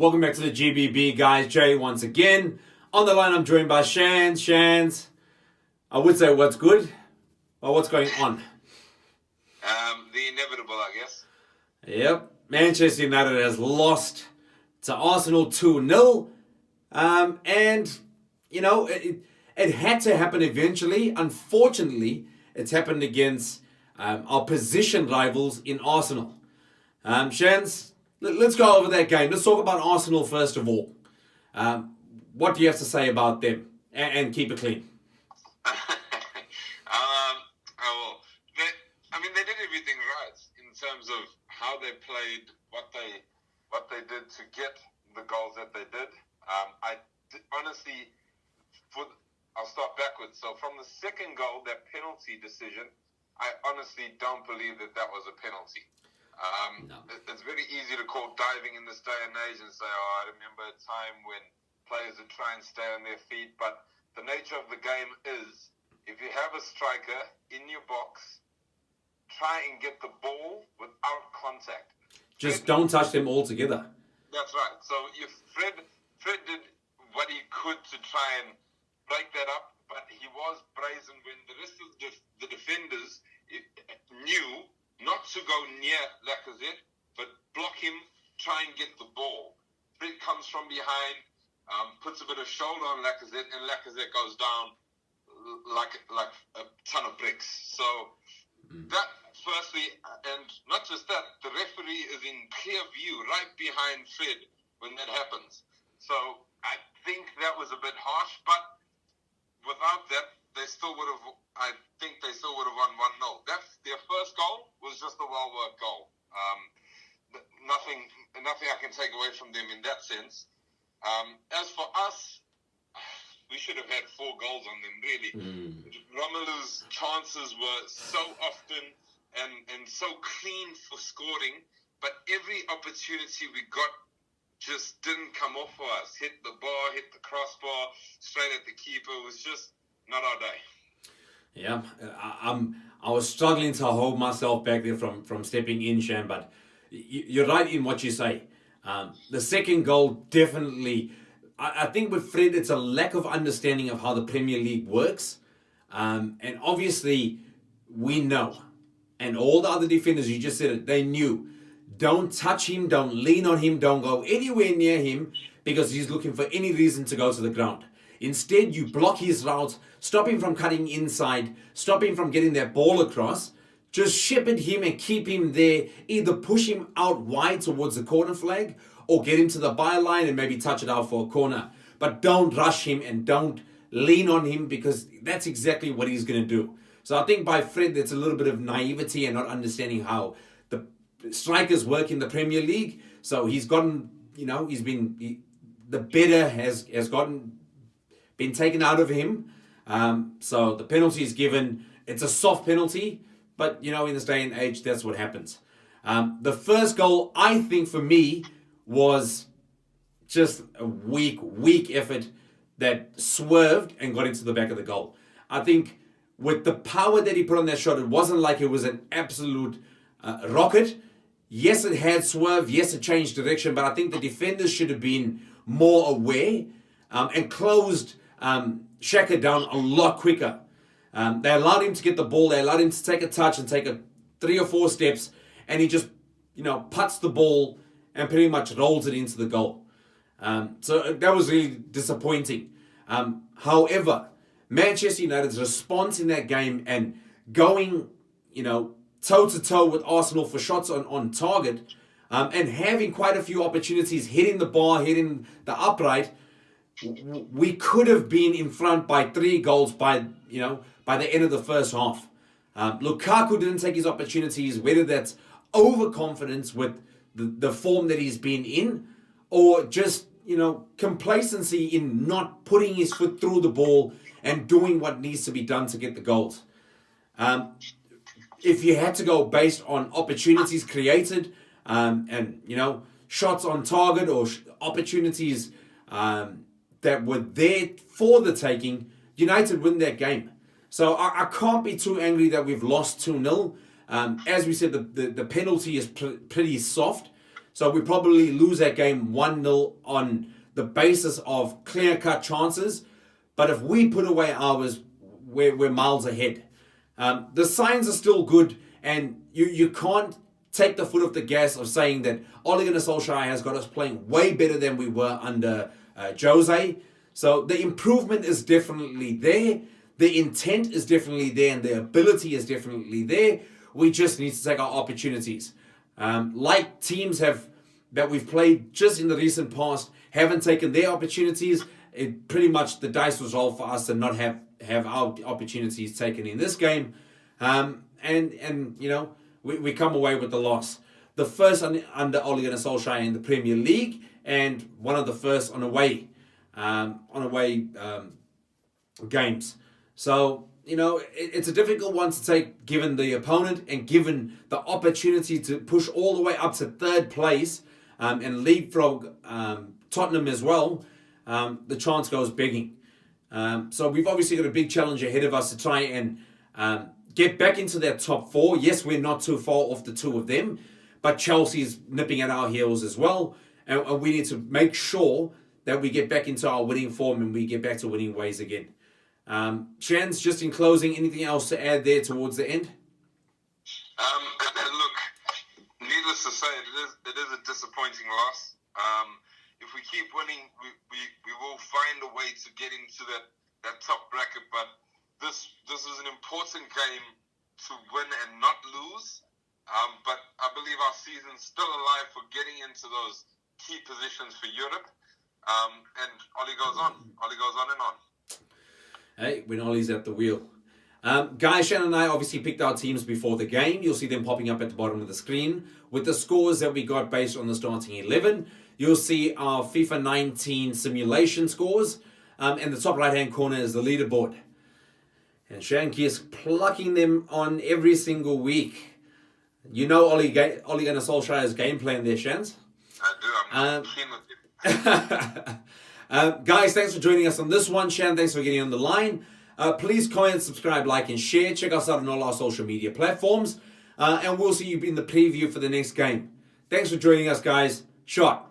Welcome back to the G.B.B, guys. Jay once again. On the line, I'm joined by Shan. Shans, I would say what's good, but what's going on? The inevitable, I guess. Yep. Manchester United has lost to Arsenal 2-0. And, you know, it had to happen eventually. Unfortunately, it's happened against our position rivals in Arsenal. Shans, let's go over that game. Let's talk about Arsenal first of all. What do you have to say about them? And keep it clean. They did everything right in terms of how they played, what they did to get the goals that they did. Honestly, I'll start backwards. So from the second goal, that penalty decision, I honestly don't believe that was a penalty. No. It's very easy to call diving in this day and age and say, I remember a time when players would try and stay on their feet. But the nature of the game is, if you have a striker in your box, try and get the ball without contact. Just don't touch them altogether. That's right. So if Fred did what he could to try and break that up, but he was brazen when the rest of the defenders knew not to go near Lacazette, but block him, try and get the ball. Fred comes from behind, puts a bit of shoulder on Lacazette, and Lacazette goes down like a ton of bricks. So that, firstly, and not just that, the referee is in clear view right behind Fred when that happens. So I think that was a bit harsh, but without that, they still would have won 1-0. That's their first goal was just a well-worked goal. Nothing I can take away from them in that sense. As for us, we should have had 4 goals on them, really. Romelu's chances were so often and so clean for scoring, but every opportunity we got just didn't come off for us. Hit the bar, hit the crossbar, straight at the keeper. It was just not our day. Yeah, I was struggling to hold myself back there from stepping in, Shan, but you're right in what you say. The second goal definitely, I think with Fred, it's a lack of understanding of how the Premier League works. And obviously, we know, and all the other defenders, you just said it, they knew. Don't touch him, don't lean on him, don't go anywhere near him because he's looking for any reason to go to the ground. Instead, you block his route, stop him from cutting inside, stop him from getting that ball across. Just shepherd him and keep him there. Either push him out wide towards the corner flag or get him to the byline and maybe touch it out for a corner. But don't rush him and don't lean on him because that's exactly what he's going to do. So I think by Fred, there's a little bit of naivety and not understanding how the strikers work in the Premier League. So he's gotten, the better has been taken out of him. So the penalty is given. It's a soft penalty, but in this day and age, that's what happens. The first goal, I think for me, was just a weak effort that swerved and got into the back of the goal. I think with the power that he put on that shot, it wasn't like it was an absolute rocket. Yes, it had swerve. Yes, it changed direction. But I think the defenders should have been more aware and closed Xhaka down a lot quicker. They allowed him to get the ball. They allowed him to take a touch and take 3 or 4 steps. And he just, puts the ball and pretty much rolls it into the goal. So that was really disappointing. However, Manchester United's response in that game and going, toe-to-toe with Arsenal for shots on target and having quite a few opportunities, hitting the bar, hitting the upright, we could have been in front by 3 goals by the end of the first half. Lukaku didn't take his opportunities, whether that's overconfidence with the form that he's been in or just, complacency in not putting his foot through the ball and doing what needs to be done to get the goals. If you had to go based on opportunities created and shots on target or opportunities that were there for the taking, United win that game. So I can't be too angry that we've lost 2-0. As we said, the penalty is pretty soft. So we probably lose that game 1-0 on the basis of clear-cut chances. But if we put away ours, we're miles ahead. The signs are still good, and you can't take the foot off the gas of saying that Ole Gunnar Solskjaer has got us playing way better than we were under Jose. So the improvement is definitely there. The intent is definitely there, and the ability is definitely there. We just need to take our opportunities. Like teams that we've played just in the recent past haven't taken their opportunities. It pretty much the dice was rolled for us to not have our opportunities taken in this game, and you know we come away with the loss. The first under Ole Gunnar Solskjaer in the Premier League, and one of the first on away games. So you know it's a difficult one to take given the opponent and given the opportunity to push all the way up to third place and leapfrog Tottenham as well. The chance goes begging. So we've obviously got a big challenge ahead of us to try and get back into that top four. Yes, we're not too far off the two of them, but Chelsea's nipping at our heels as well. And we need to make sure that we get back into our winning form and we get back to winning ways again. Shans, just in closing, anything else to add there towards the end? Look, needless to say, it is a disappointing loss. If we keep winning, we will find a way to get into that top bracket. But this is an important game to win and not lose. But I believe our season's still alive for getting into those key positions for Europe. And Ollie goes on. Ollie goes on and on. Hey, when Ollie's at the wheel. Jae Shan and I obviously picked our teams before the game. You'll see them popping up at the bottom of the screen with the scores that we got based on the starting 11. You'll see our FIFA 19 simulation scores. And the top right-hand corner is the leaderboard. And Shanky is plucking them on every single week. You know Ole Gunnar Solskjaer's game plan there, Shans? I do. I'm keen with it. Guys, thanks for joining us on this one. Shan, thanks for getting on the line. Please comment, subscribe, like, and share. Check us out on all our social media platforms. And we'll see you in the preview for the next game. Thanks for joining us, guys. Shot.